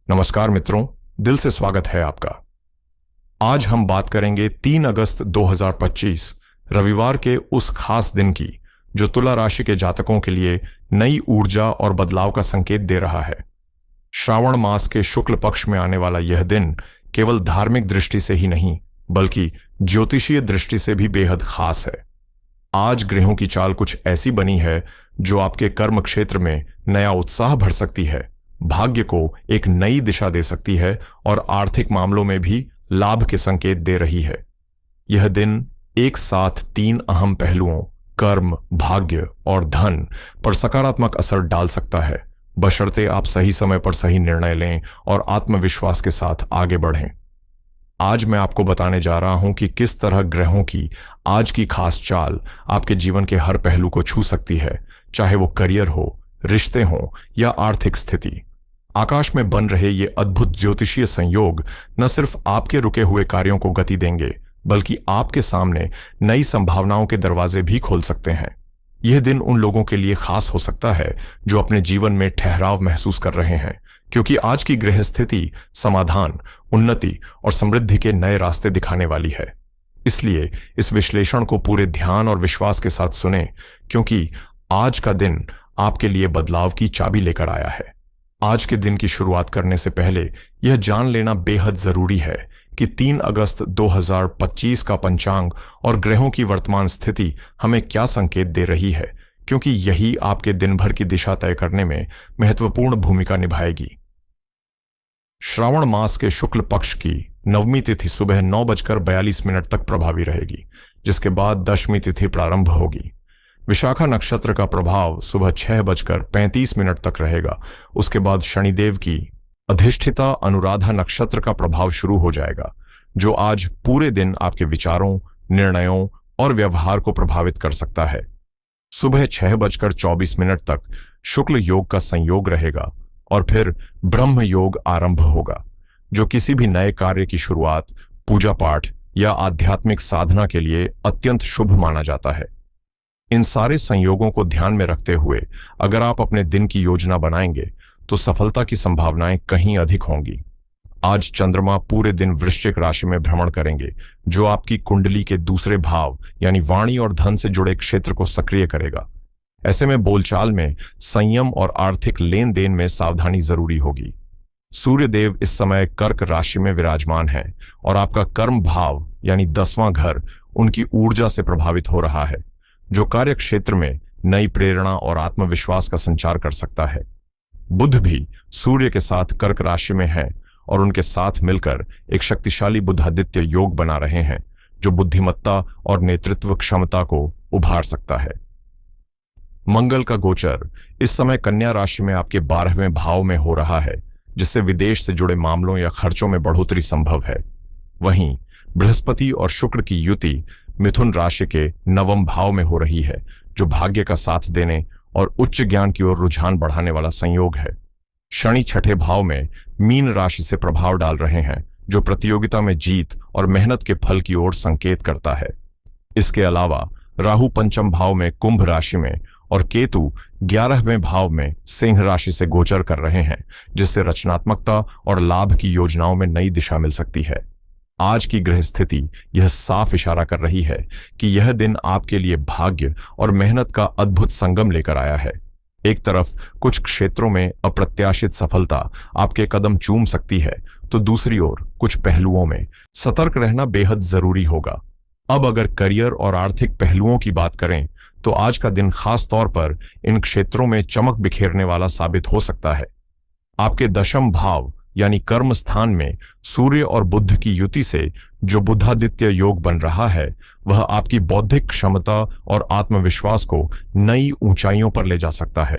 नमस्कार मित्रों, दिल से स्वागत है आपका। आज हम बात करेंगे 3 अगस्त 2025 रविवार के उस खास दिन की जो तुला राशि के जातकों के लिए नई ऊर्जा और बदलाव का संकेत दे रहा है। श्रावण मास के शुक्ल पक्ष में आने वाला यह दिन केवल धार्मिक दृष्टि से ही नहीं बल्कि ज्योतिषीय दृष्टि से भी बेहद खास है। आज ग्रहों की चाल कुछ ऐसी बनी है जो आपके कर्म क्षेत्र में नया उत्साह भर सकती है, भाग्य को एक नई दिशा दे सकती है और आर्थिक मामलों में भी लाभ के संकेत दे रही है। यह दिन एक साथ 3 अहम पहलुओं कर्म, भाग्य और धन पर सकारात्मक असर डाल सकता है, बशर्ते आप सही समय पर सही निर्णय लें और आत्मविश्वास के साथ आगे बढ़ें। आज मैं आपको बताने जा रहा हूं कि किस तरह ग्रहों की आज की खास चाल आपके जीवन के हर पहलू को छू सकती है, चाहे वो करियर हो, रिश्ते हो या आर्थिक स्थिति। आकाश में बन रहे ये अद्भुत ज्योतिषीय संयोग न सिर्फ आपके रुके हुए कार्यों को गति देंगे बल्कि आपके सामने नई संभावनाओं के दरवाजे भी खोल सकते हैं। यह दिन उन लोगों के लिए खास हो सकता है जो अपने जीवन में ठहराव महसूस कर रहे हैं, क्योंकि आज की ग्रह स्थिति समाधान, उन्नति और समृद्धि के नए रास्ते दिखाने वाली है। इसलिए इस विश्लेषण को पूरे ध्यान और विश्वास के साथ सुने, क्योंकि आज का दिन आपके लिए बदलाव की चाबी लेकर आया है। आज के दिन की शुरुआत करने से पहले यह जान लेना बेहद जरूरी है कि 3 अगस्त 2025 का पंचांग और ग्रहों की वर्तमान स्थिति हमें क्या संकेत दे रही है, क्योंकि यही आपके दिन भर की दिशा तय करने में महत्वपूर्ण भूमिका निभाएगी। श्रावण मास के शुक्ल पक्ष की नवमी तिथि सुबह 9:42 तक प्रभावी रहेगी, जिसके बाद दशमी तिथि प्रारंभ होगी। विशाखा नक्षत्र का प्रभाव सुबह 6:35 तक रहेगा। उसके बाद शनिदेव की अधिष्ठिता अनुराधा नक्षत्र का प्रभाव शुरू हो जाएगा, जो आज पूरे दिन आपके विचारों, निर्णयों और व्यवहार को प्रभावित कर सकता है। सुबह 6:24 तक शुक्ल योग का संयोग रहेगा और फिर ब्रह्म योग आरंभ होगा, जो किसी भी नए कार्य की शुरुआत, पूजा पाठ या आध्यात्मिक साधना के लिए अत्यंत शुभ माना जाता है। इन सारे संयोगों को ध्यान में रखते हुए अगर आप अपने दिन की योजना बनाएंगे तो सफलता की संभावनाएं कहीं अधिक होंगी। आज चंद्रमा पूरे दिन वृश्चिक राशि में भ्रमण करेंगे, जो आपकी कुंडली के दूसरे भाव यानी वाणी और धन से जुड़े क्षेत्र को सक्रिय करेगा। ऐसे में बोलचाल में संयम और आर्थिक लेन देन में सावधानी जरूरी होगी। सूर्यदेव इस समय कर्क राशि में विराजमान है और आपका कर्म भाव यानी 10वां घर उनकी ऊर्जा से प्रभावित हो रहा है, जो कार्य क्षेत्र में नई प्रेरणा और आत्मविश्वास का संचार कर सकता है। बुध भी सूर्य के साथ कर्क राशि में है और उनके साथ मिलकर एक शक्तिशाली बुधादित्य योग बना रहे हैं, जो बुद्धिमत्ता और नेतृत्व क्षमता को उभार सकता है। मंगल का गोचर इस समय कन्या राशि में आपके 12वें भाव में हो रहा है, जिससे विदेश से जुड़े मामलों या खर्चों में बढ़ोतरी संभव है। वहीं बृहस्पति और शुक्र की युति मिथुन राशि के 9वें भाव में हो रही है, जो भाग्य का साथ देने और उच्च ज्ञान की ओर रुझान बढ़ाने वाला संयोग है। शनि 6ठे भाव में मीन राशि से प्रभाव डाल रहे हैं, जो प्रतियोगिता में जीत और मेहनत के फल की ओर संकेत करता है। इसके अलावा राहु 5म भाव में कुंभ राशि में और केतु 11वें भाव में सिंह राशि से गोचर कर रहे हैं, जिससे रचनात्मकता और लाभ की योजनाओं में नई दिशा मिल सकती है। आज की ग्रह स्थिति यह साफ इशारा कर रही है कि यह दिन आपके लिए भाग्य और मेहनत का अद्भुत संगम लेकर आया है। एक तरफ कुछ क्षेत्रों में अप्रत्याशित सफलता आपके कदम चूम सकती है, तो दूसरी ओर कुछ पहलुओं में सतर्क रहना बेहद जरूरी होगा। अब अगर करियर और आर्थिक पहलुओं की बात करें तो आज का दिन खास तौर पर इन क्षेत्रों में चमक बिखेरने वाला साबित हो सकता है। आपके 10म भाव यानी कर्म स्थान में सूर्य और बुध की युति से जो बुधादित्य योग बन रहा है, वह आपकी बौद्धिक क्षमता और आत्मविश्वास को नई ऊंचाइयों पर ले जा सकता है।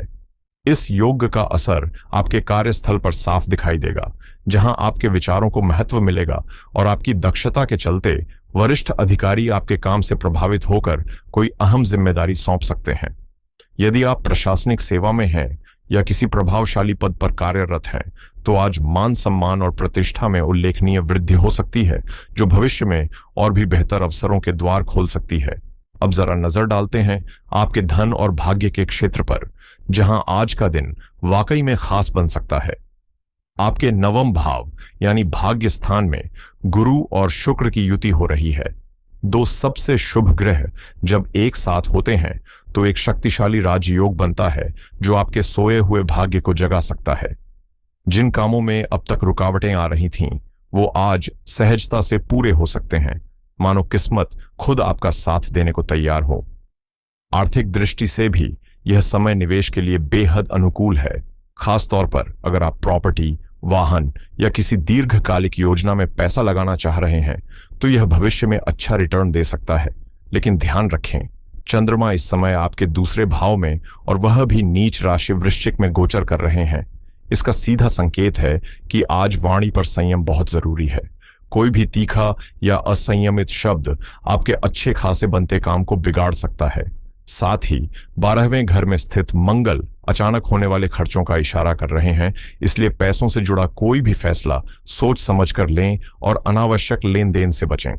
इस योग का असर आपके कार्यस्थल पर साफ दिखाई देगा, जहां आपके विचारों को महत्व मिलेगा और आपकी दक्षता के चलते वरिष्ठ अधिकारी आपके काम से प्रभावित होकर कोई अहम जिम्मेदारी सौंप सकते हैं। यदि आप प्रशासनिक सेवा में हैं या किसी प्रभावशाली पद पर कार्यरत हैं, तो आज मान सम्मान और प्रतिष्ठा में उल्लेखनीय वृद्धि हो सकती है, जो भविष्य में और भी बेहतर अवसरों के द्वार खोल सकती है। अब जरा नजर डालते हैं आपके धन और भाग्य के क्षेत्र पर, जहां आज का दिन वाकई में खास बन सकता है। आपके नवम भाव यानी भाग्य स्थान में गुरु और शुक्र की युति हो रही है। दो सबसे शुभ ग्रह जब एक साथ होते हैं तो एक शक्तिशाली राजयोग बनता है जो आपके सोए हुए भाग्य को जगा सकता है। जिन कामों में अब तक रुकावटें आ रही थीं, वो आज सहजता से पूरे हो सकते हैं, मानो किस्मत खुद आपका साथ देने को तैयार हो। आर्थिक दृष्टि से भी यह समय निवेश के लिए बेहद अनुकूल है। खासतौर पर अगर आप प्रॉपर्टी, वाहन या किसी दीर्घकालिक योजना में पैसा लगाना चाह रहे हैं तो यह भविष्य में अच्छा रिटर्न दे सकता है। लेकिन ध्यान रखें, चंद्रमा इस समय आपके दूसरे भाव में और वह भी नीच राशि वृश्चिक में गोचर कर रहे हैं। इसका सीधा संकेत है कि आज वाणी पर संयम बहुत जरूरी है। कोई भी तीखा या असंयमित शब्द आपके अच्छे खासे बनते काम को बिगाड़ सकता है। साथ ही 12वें घर में स्थित मंगल अचानक होने वाले खर्चों का इशारा कर रहे हैं, इसलिए पैसों से जुड़ा कोई भी फैसला सोच समझकर लें और अनावश्यक लेन देन से बचें।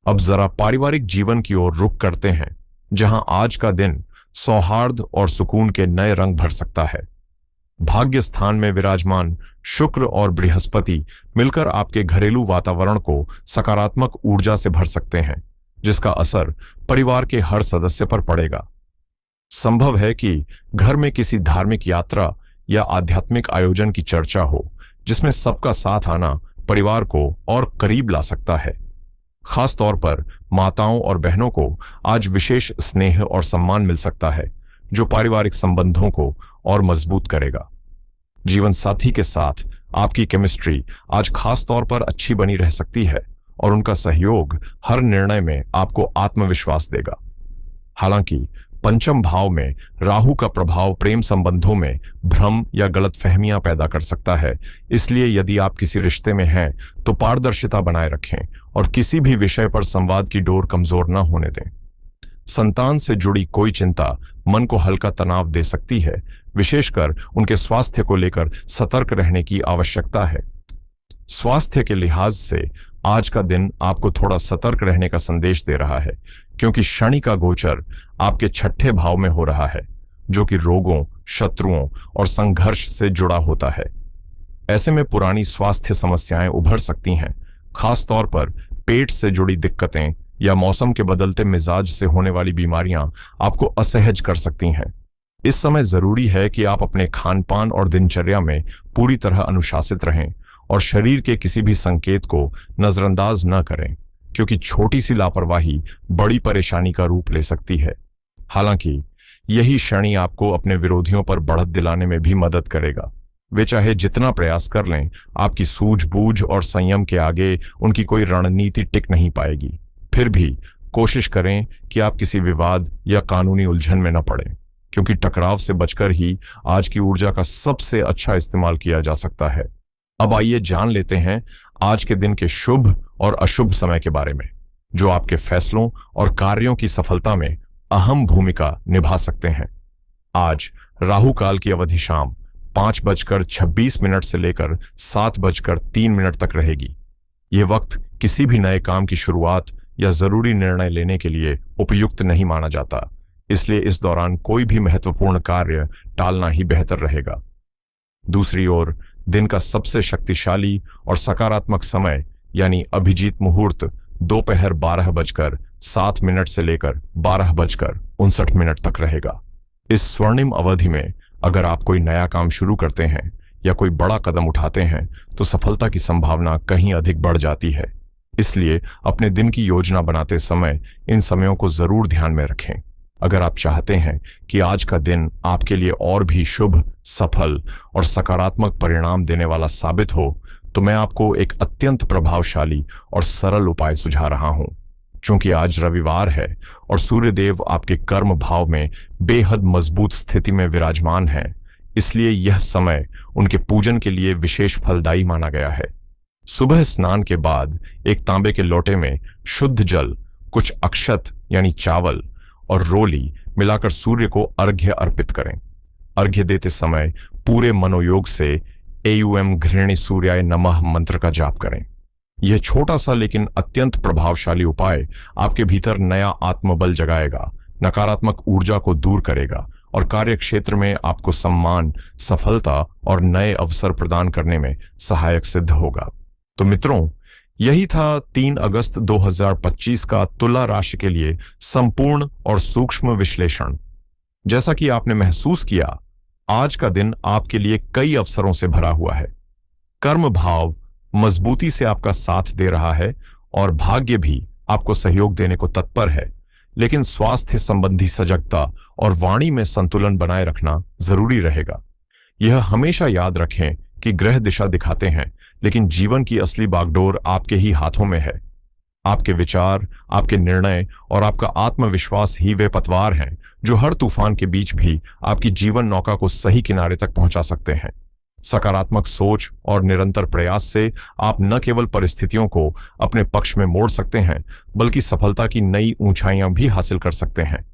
अब जरा पारिवारिक जीवन की ओर रुख करते हैं, जहां आज का दिन सौहार्द और सुकून के नए रंग भर सकता है। भाग्य स्थान में विराजमान शुक्र और बृहस्पति मिलकर आपके घरेलू वातावरण को सकारात्मक ऊर्जा से भर सकते हैं, जिसका असर परिवार के हर सदस्य पर पड़ेगा। संभव है कि घर में किसी धार्मिक यात्रा या आध्यात्मिक आयोजन की चर्चा हो, जिसमें सबका साथ आना परिवार को और करीब ला सकता है। खासतौर पर माताओं और बहनों को आज विशेष स्नेह और सम्मान मिल सकता है, जो पारिवारिक संबंधों को और मजबूत करेगा। जीवन साथी के साथ आपकी केमिस्ट्री आज खास तौर पर अच्छी बनी रह सकती है और उनका सहयोग हर निर्णय में आपको आत्मविश्वास देगा। हालांकि पंचम भाव में राहु का प्रभाव प्रेम संबंधों में भ्रम या गलतफहमियां पैदा कर सकता है, इसलिए यदि आप किसी रिश्ते में हैं तो पारदर्शिता बनाए रखें और किसी भी विषय पर संवाद की डोर कमजोर न होने दें। संतान से जुड़ी कोई चिंता मन को हल्का तनाव दे सकती है। विशेषकर उनके स्वास्थ्य को लेकर सतर्क रहने की आवश्यकता है। स्वास्थ्य के लिहाज से आज का दिन आपको थोड़ा सतर्क रहने का संदेश दे रहा है, क्योंकि शनि का गोचर आपके छठे भाव में हो रहा है, जो कि रोगों, शत्रुओं और संघर्ष से जुड़ा होता है। ऐसे में पुरानी स्वास्थ्य समस्याएं उभर सकती हैं, खासतौर पर पेट से जुड़ी दिक्कतें या मौसम के बदलते मिजाज से होने वाली बीमारियां आपको असहज कर सकती हैं। इस समय जरूरी है कि आप अपने खान-पान और दिनचर्या में पूरी तरह अनुशासित रहें और शरीर के किसी भी संकेत को नजरअंदाज न करें, क्योंकि छोटी सी लापरवाही बड़ी परेशानी का रूप ले सकती है। हालांकि यही शनि आपको अपने विरोधियों पर बढ़त दिलाने में भी मदद करेगा। वे चाहे जितना प्रयास कर लें, आपकी सूझबूझ और संयम के आगे उनकी कोई रणनीति टिक नहीं पाएगी। फिर भी कोशिश करें कि आप किसी विवाद या कानूनी उलझन में न पड़ें, क्योंकि टकराव से बचकर ही आज की ऊर्जा का सबसे अच्छा इस्तेमाल किया जा सकता है। अब आइए जान लेते हैं आज के दिन के शुभ और अशुभ समय के बारे में, जो आपके फैसलों और कार्यों की सफलता में अहम भूमिका निभा सकते हैं। आज राहु काल की अवधि शाम 5:26 से लेकर 7:03 तक रहेगी। ये वक्त किसी भी नए काम की शुरुआत या जरूरी निर्णय लेने के लिए उपयुक्त नहीं माना जाता, इसलिए इस दौरान कोई भी महत्वपूर्ण कार्य टालना ही बेहतर रहेगा। दूसरी ओर दिन का सबसे शक्तिशाली और सकारात्मक समय यानी अभिजीत मुहूर्त दोपहर 12:07 से लेकर 12:59 तक रहेगा। इस स्वर्णिम अवधि में अगर आप कोई नया काम शुरू करते हैं या कोई बड़ा कदम उठाते हैं तो सफलता की संभावना कहीं अधिक बढ़ जाती है। इसलिए अपने दिन की योजना बनाते समय इन समयों को जरूर ध्यान में रखें। अगर आप चाहते हैं कि आज का दिन आपके लिए और भी शुभ, सफल और सकारात्मक परिणाम देने वाला साबित हो, तो मैं आपको एक अत्यंत प्रभावशाली और सरल उपाय सुझा रहा हूं। चूंकि आज रविवार है और सूर्यदेव आपके कर्म भाव में बेहद मजबूत स्थिति में विराजमान है, इसलिए यह समय उनके पूजन के लिए विशेष फलदायी माना गया है। सुबह स्नान के बाद एक तांबे के लोटे में शुद्ध जल, कुछ अक्षत यानी चावल और रोली मिलाकर सूर्य को अर्घ्य अर्पित करें। अर्घ्य देते समय पूरे मनोयोग से एयुएम घृणी सूर्याय नमः मंत्र का जाप करें। यह छोटा सा लेकिन अत्यंत प्रभावशाली उपाय आपके भीतर नया आत्मबल जगाएगा, नकारात्मक ऊर्जा को दूर करेगा और कार्य क्षेत्र में आपको सम्मान, सफलता और नए अवसर प्रदान करने में सहायक सिद्ध होगा। तो मित्रों, यही था 3 अगस्त 2025 का तुला राशि के लिए संपूर्ण और सूक्ष्म विश्लेषण। जैसा कि आपने महसूस किया, आज का दिन आपके लिए कई अवसरों से भरा हुआ है। कर्म भाव मजबूती से आपका साथ दे रहा है और भाग्य भी आपको सहयोग देने को तत्पर है, लेकिन स्वास्थ्य संबंधी सजगता और वाणी में संतुलन बनाए रखना जरूरी रहेगा। यह हमेशा याद रखें कि ग्रह दिशा दिखाते हैं, लेकिन जीवन की असली बागडोर आपके ही हाथों में है। आपके विचार, आपके निर्णय और आपका आत्मविश्वास ही वे पतवार हैं जो हर तूफान के बीच भी आपकी जीवन नौका को सही किनारे तक पहुंचा सकते हैं। सकारात्मक सोच और निरंतर प्रयास से आप न केवल परिस्थितियों को अपने पक्ष में मोड़ सकते हैं, बल्कि सफलता की नई ऊंचाइयां भी हासिल कर सकते हैं।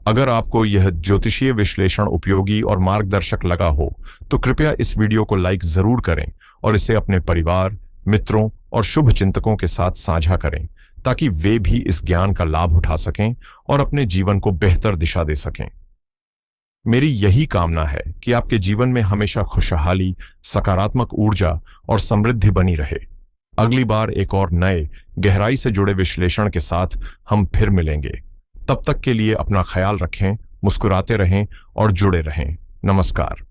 अगर आपको यह ज्योतिषीय विश्लेषण उपयोगी और मार्गदर्शक लगा हो, तो कृपया इस वीडियो को लाइक जरूर करें और इसे अपने परिवार, मित्रों और शुभ चिंतकों के साथ साझा करें, ताकि वे भी इस ज्ञान का लाभ उठा सकें और अपने जीवन को बेहतर दिशा दे सकें। मेरी यही कामना है कि आपके जीवन में हमेशा खुशहाली, सकारात्मक ऊर्जा और समृद्धि बनी रहे। अगली बार एक और नए, गहराई से जुड़े विश्लेषण के साथ हम फिर मिलेंगे। तब तक के लिए अपना ख्याल रखें, मुस्कुराते रहें और जुड़े रहें। नमस्कार।